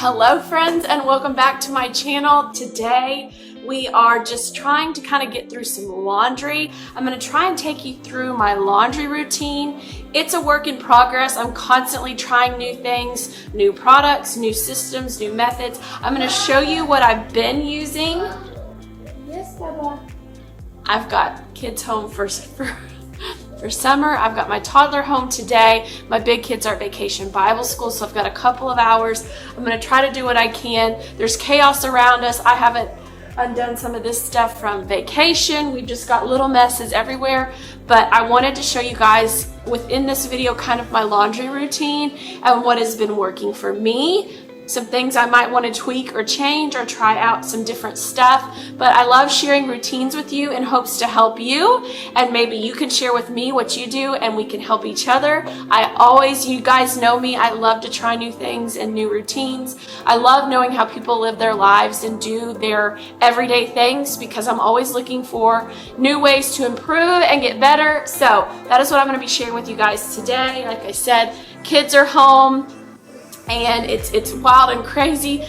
Hello friends, and welcome back to my channel. Today we are just trying to kind of get through some laundry. I'm going to try and take you through my laundry routine. It's a work in progress. I'm constantly trying new things, new products, new systems, new methods. I'm going to show you what I've been using. Yes, Baba. I've got kids home for summer. I've got my toddler home today. My big kids are at vacation Bible school, so I've got a couple of hours. I'm going to try to do what I can. There's chaos around us. I haven't undone some of this stuff from vacation. We've just got little messes everywhere, but I wanted to show you guys within this video kind of my laundry routine and what has been working for me. Some things I might want to tweak or change or try out some different stuff. But I love sharing routines with you in hopes to help you, and maybe you can share with me what you do and we can help each other. You guys know me, I love to try new things and new routines. I love knowing how people live their lives and do their everyday things because I'm always looking for new ways to improve and get better. So that is what I'm going to be sharing with you guys today. Like I said, kids are home. And it's wild and crazy.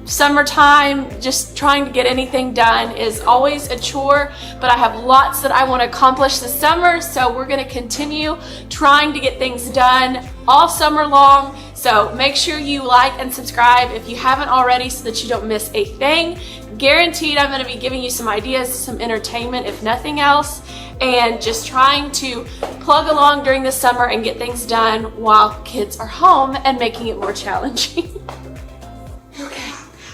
Summertime, just trying to get anything done is always a chore, but I have lots that I want to accomplish this summer, so we're going to continue trying to get things done all summer long. So make sure you like and subscribe if you haven't already so that you don't miss a thing. Guaranteed I'm going to be giving you some ideas, some entertainment if nothing else, and just trying to plug along during the summer and get things done while kids are home and making it more challenging. Okay,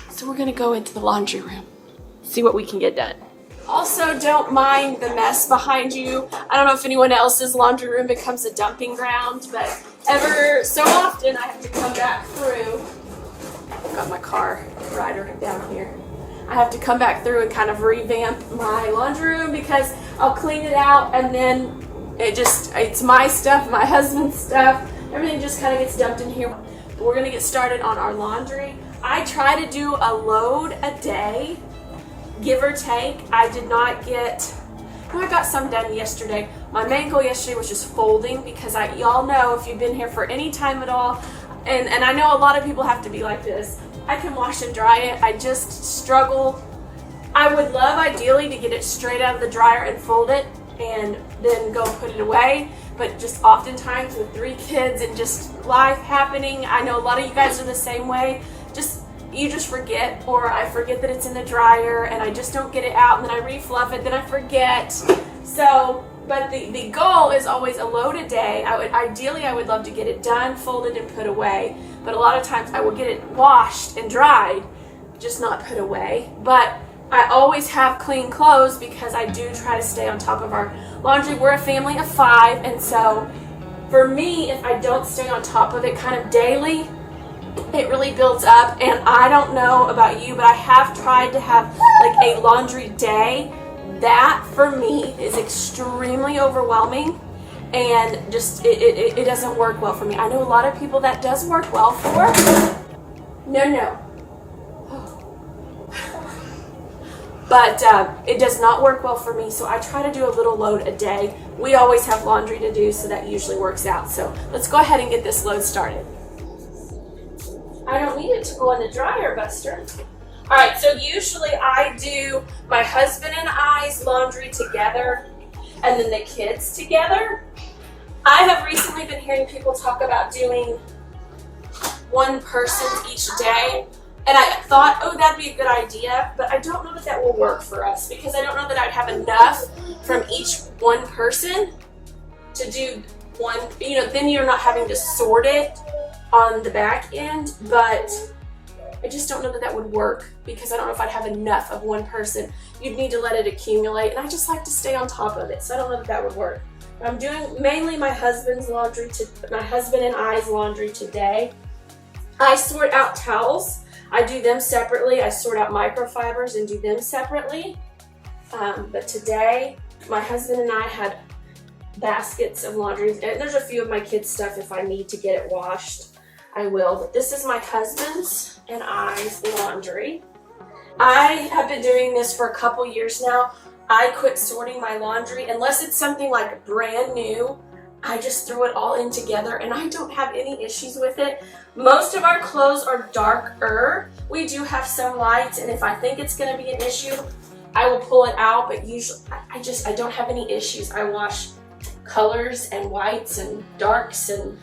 so we're going to go into the laundry room, see what we can get done. Also, don't mind the mess behind you. I don't know if anyone else's laundry room becomes a dumping ground, but ever so often I have to come back through. I've got my car rider down here. I have to come back through and kind of revamp my laundry room because I'll clean it out and then it's my stuff, my husband's stuff. Everything just kind of gets dumped in here. But we're gonna get started on our laundry. I try to do a load a day, give or take. I got some done yesterday. My main goal yesterday was just folding because y'all know if you've been here for any time at all, and I know a lot of people have to be like this, I can wash and dry it. I just struggle. I would love ideally to get it straight out of the dryer and fold it and then go put it away, but just oftentimes with 3 kids and just life happening, I know a lot of you guys are the same way. You just forget, or I forget that it's in the dryer and I just don't get it out, and then I refluff it, then I forget. So, but the goal is always a load a day. Ideally I would love to get it done, folded, and put away. But a lot of times I will get it washed and dried, just not put away. But I always have clean clothes because I do try to stay on top of our laundry. We're a family of 5, and so for me, if I don't stay on top of it kind of daily, it really builds up. And I don't know about you, but I have tried to have like a laundry day. That for me is extremely overwhelming, and just it doesn't work well for me. I know a lot of people that does work well for. No. But it does not work well for me, so I try to do a little load a day. We always have laundry to do, so that usually works out. So let's go ahead and get this load started. I don't need it to go in the dryer, Buster. All right, so usually I do my husband and I's laundry together and then the kids together. I have recently been hearing people talk about doing one person's each day, and I thought, oh, that'd be a good idea, but I don't know that that will work for us because I don't know that I'd have enough from each one person to do one, then you're not having to sort it on the back end, but I just don't know that that would work because I don't know if I'd have enough of one person. You'd need to let it accumulate, and I just like to stay on top of it, so I don't know that that would work. I'm doing mainly my husband and I's laundry today. I sort out towels. I do them separately. I sort out microfibers and do them separately. But today, my husband and I had baskets of laundry, and there's a few of my kids' stuff. If I need to get it washed, I will. But this is my husband's and I's laundry. I have been doing this for a couple years now. I quit sorting my laundry unless it's something like brand new. I just throw it all in together and I don't have any issues with it. Most of our clothes are darker. We do have some lights, and if I think it's gonna be an issue, I will pull it out, but usually I don't have any issues. I wash colors and whites and darks, and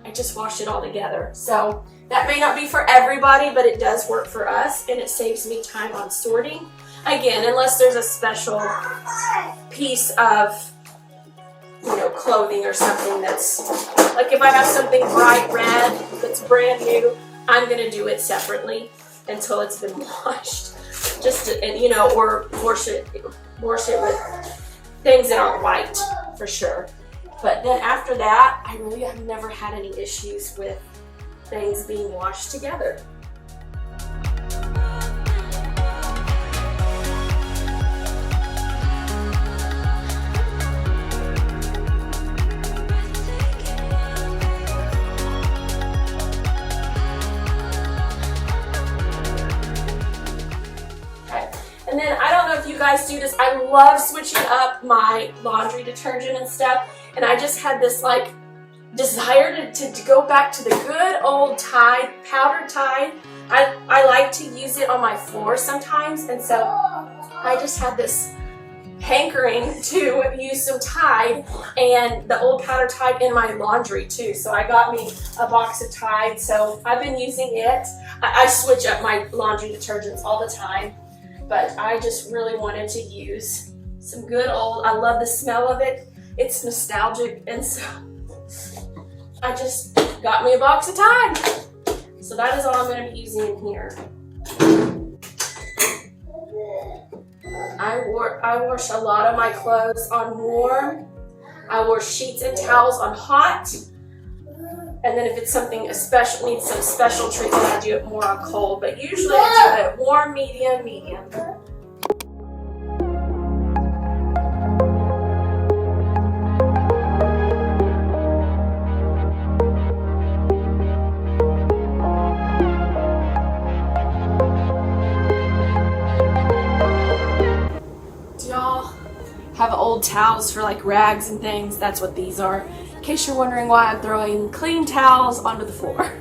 I just wash it all together. So that may not be for everybody, but it does work for us, and it saves me time on sorting. Again, unless there's a special piece of, you know, clothing or something that's, like if I have something bright red that's brand new, I'm gonna do it separately until it's been washed. Just to, and, you know, or wash it with things that aren't white for sure. But then after that, I really have never had any issues with things being washed together. And then I don't know if you guys do this, I love switching up my laundry detergent and stuff, and I just had this like desire to go back to the good old Tide, powdered Tide. I like to use it on my floor sometimes, and so I just had this hankering to use some Tide and the old powdered Tide in my laundry too. So I got me a box of Tide, so I've been using it. I switch up my laundry detergents all the time. But I just really wanted to use some good old, I love the smell of it. It's nostalgic, and so I just got me a box of Tide. So that is all I'm going to be using in here. I wash a lot of my clothes on warm. I wash sheets and towels on hot. And then if it's something especially, needs some special treatment, I do it more on cold. But usually I do it warm, medium, medium. Do y'all have old towels for like rags and things? That's what these are. In case you're wondering why I'm throwing clean towels onto the floor.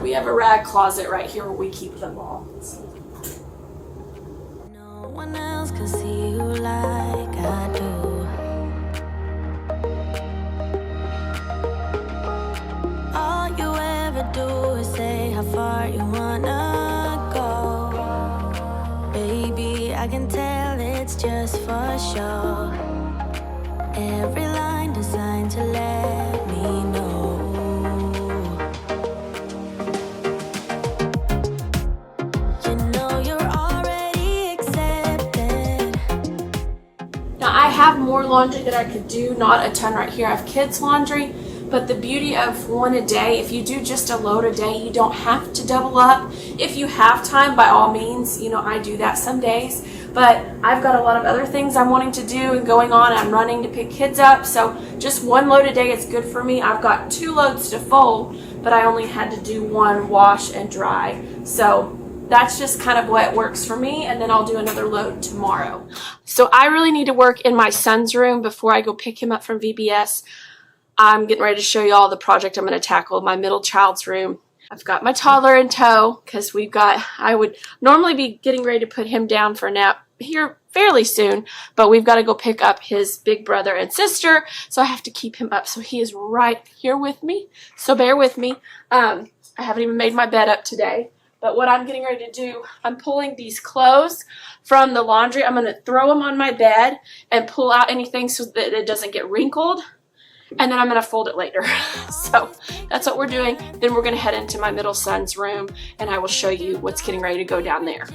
We have a rag closet right here where we keep them all. No one else can see you like I do. All you ever do is say how far you wanna go. Baby, I can tell it's just for show. Every line designed to let me know. You know you're already accepted. Now I have more laundry that I could do, not a ton right here. I have kids' laundry, but the beauty of one a day, if you do just a load a day, you don't have to double up. If you have time, by all means, you know, I do that some days. But I've got a lot of other things I'm wanting to do and going on. I'm running to pick kids up, so just one load a day is good for me. I've got 2 loads to fold, but I only had to do 1 wash and dry. So that's just kind of what works for me, and then I'll do another load tomorrow. So I really need to work in my son's room before I go pick him up from VBS. I'm getting ready to show you all the project I'm going to tackle, my middle child's room. I've got my toddler in tow because I would normally be getting ready to put him down for a nap here fairly soon, but we've got to go pick up his big brother and sister, so I have to keep him up. So he is right here with me, so bear with me. I haven't even made my bed up today, but what I'm getting ready to do, I'm pulling these clothes from the laundry. I'm going to throw them on my bed and pull out anything so that it doesn't get wrinkled, and then I'm going to fold it later. So that's what we're doing. Then we're going to head into my middle son's room, and I will show you what's getting ready to go down there.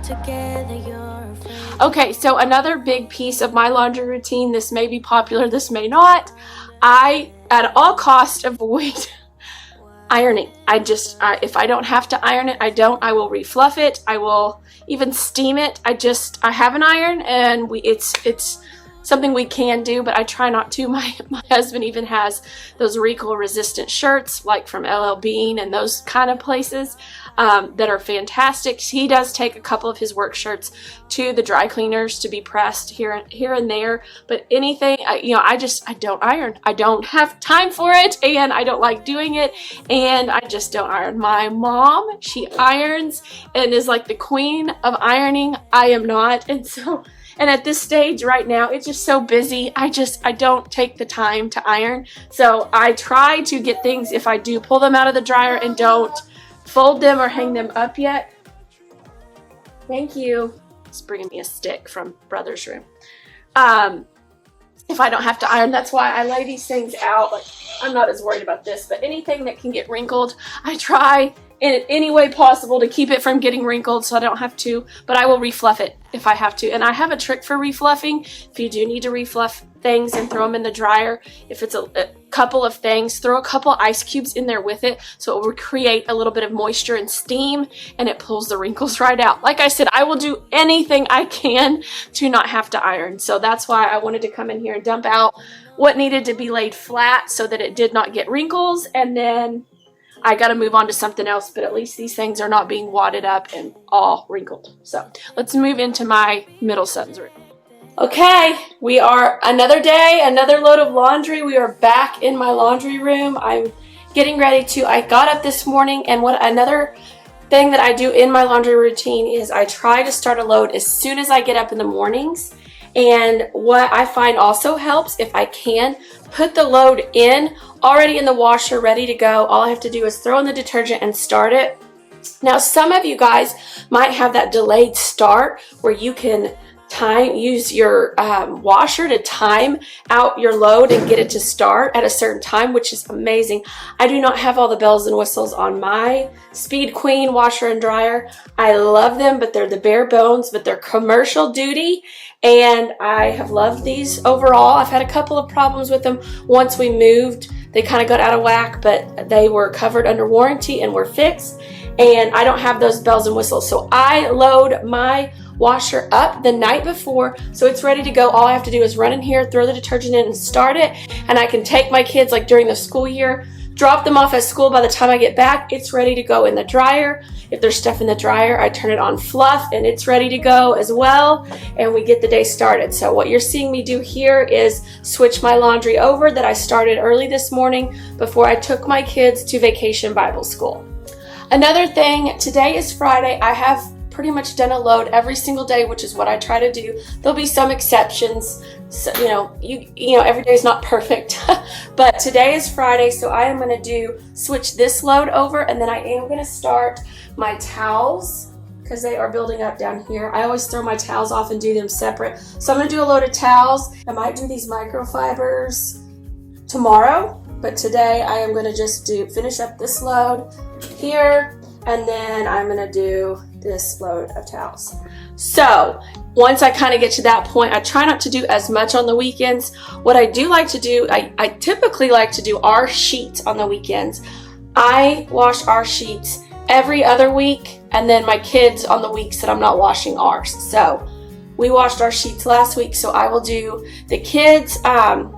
Together, Okay, so another big piece of my laundry routine, this may be popular, this may not. I, at all costs, avoid ironing. If I don't have to iron it, I don't. I will refluff it. I will even steam it. I have an iron, and it's something we can do, but I try not to. My husband even has those wrinkle resistant shirts, like from LL Bean and those kind of places, that are fantastic. He does take a couple of his work shirts to the dry cleaners to be pressed here and there, but anything, I don't iron. I don't have time for it, and I don't like doing it, and I just don't iron. My mom, she irons and is like the queen of ironing. I am not, and at this stage right now, it's just so busy. I don't take the time to iron. So I try to get things, if I do pull them out of the dryer, and don't fold them or hang them up yet. Thank you. It's bringing me a stick from brother's room. If I don't have to iron, that's why I lay these things out. Like, I'm not as worried about this, but anything that can get wrinkled, I try in any way possible to keep it from getting wrinkled so I don't have to, but I will refluff it if I have to. And I have a trick for refluffing. If you do need to refluff things and throw them in the dryer, if it's a couple of things, throw a couple ice cubes in there with it, so it will create a little bit of moisture and steam, and it pulls the wrinkles right out. Like I said, I will do anything I can to not have to iron. So that's why I wanted to come in here and dump out what needed to be laid flat so that it did not get wrinkles, and then I got to move on to something else, but at least these things are not being wadded up and all wrinkled. So let's move into my middle son's room. Okay, we are another day, another load of laundry. We are back in my laundry room. I'm getting ready I got up this morning, and another thing that I do in my laundry routine is I try to start a load as soon as I get up in the mornings. And what I find also helps, if I can, put the load in already in the washer, ready to go. All I have to do is throw in the detergent and start it. Now, some of you guys might have that delayed start where you can use your washer to time out your load and get it to start at a certain time, which is amazing. I do not have all the bells and whistles on my Speed Queen washer and dryer. I love them, but they're the bare bones, but they're commercial duty, and I have loved these overall. I've had a couple of problems with them once we moved. They kind of got out of whack, but they were covered under warranty and were fixed, and I don't have those bells and whistles. So I load my washer up the night before, so it's ready to go. All I have to do is run in here, throw the detergent in, and start it, and I can take my kids, like during the school year, drop them off at school. By the time I get back, it's ready to go in the dryer. If there's stuff in the dryer, I turn it on fluff, and it's ready to go as well, and we get the day started. So what you're seeing me do here is switch my laundry over that I started early this morning before I took my kids to Vacation Bible School. Another thing, today is Friday. I have pretty much done a load every single day, which is what I try to do. There'll be some exceptions. So, every day is not perfect, but today is Friday, so I am going to switch this load over, and then I am going to start my towels because they are building up down here. I always throw my towels off and do them separate. So I'm going to do a load of towels. I might do these microfibers tomorrow, but today I am going to just finish up this load here, and then I'm going to do this load of towels. So once I kind of get to that point, I try not to do as much on the weekends. What I do like to do, I typically like to do our sheets on the weekends. I wash our sheets every other week, and then my kids on the weeks that I'm not washing ours. So we washed our sheets last week, so I will do the kids, and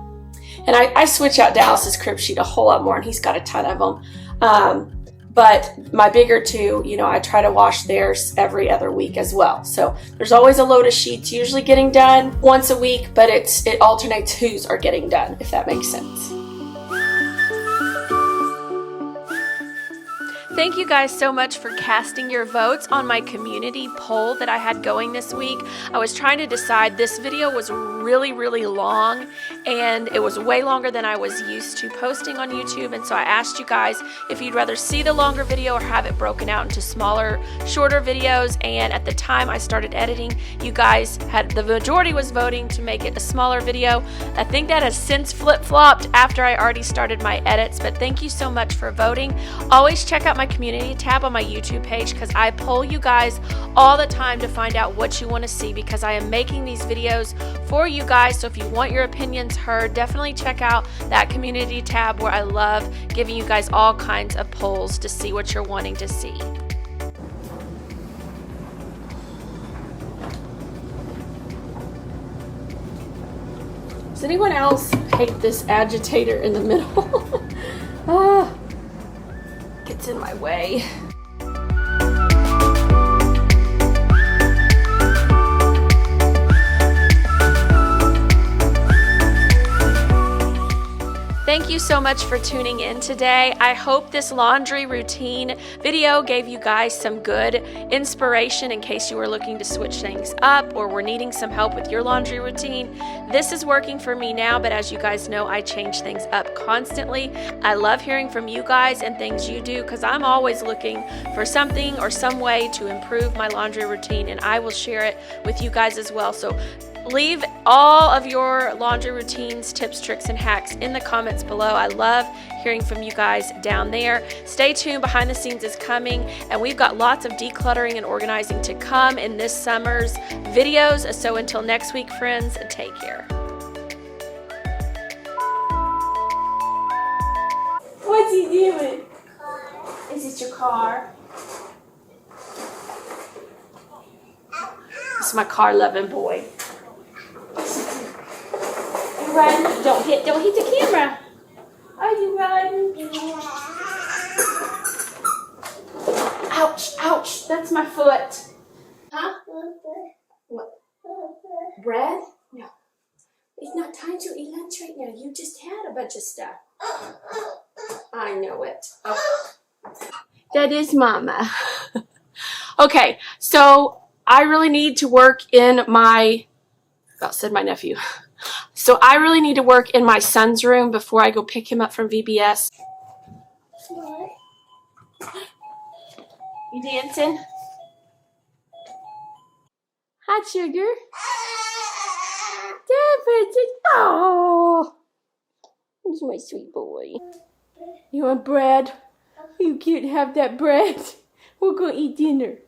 I switch out Dallas's crib sheet a whole lot more, and he's got a ton of them. But my bigger two, I try to wash theirs every other week as well. So there's always a load of sheets usually getting done once a week, but it alternates whose are getting done, if that makes sense. Thank you guys so much for casting your votes on my community poll that I had going this week. I was trying to decide. This video was really, really long, and it was way longer than I was used to posting on YouTube, and so I asked you guys if you'd rather see the longer video or have it broken out into smaller, shorter videos, and at the time I started editing, you guys the majority was voting to make it a smaller video. I think that has since flip-flopped after I already started my edits, but thank you so much for voting. Always check out my my community tab on my YouTube page because I poll you guys all the time to find out what you want to see, because I am making these videos for you guys. So if you want your opinions heard, definitely check out that community tab where I love giving you guys all kinds of polls to see what you're wanting to see. Does anyone else hate this agitator in the middle? Gets in my way. Thank you so much for tuning in today. I hope this laundry routine video gave you guys some good inspiration in case you were looking to switch things up or were needing some help with your laundry routine. This is working for me now, but as you guys know, I change things up constantly. I love hearing from you guys and things you do because I'm always looking for something or some way to improve my laundry routine, and I will share it with you guys as well. So leave all of your laundry routines, tips, tricks, and hacks in the comments below. I love hearing from you guys down there. Stay tuned, behind the scenes is coming, and we've got lots of decluttering and organizing to come in this summer's videos. So until next week, friends, take care. What's he doing? Is it your car? This is my car-loving boy. Run. Don't hit the camera. Are you running? Ouch, ouch, that's my foot. Huh? What? Bread? No. It's not time to eat lunch right now. You just had a bunch of stuff. I know it. Oh. That is Mama. Okay, so I really need to work in my, about said my nephew. So I really need to work in my son's room before I go pick him up from VBS. What? You dancing? Hi, sugar. Oh, he's my sweet boy. You want bread? You can't have that bread. We're going to eat dinner.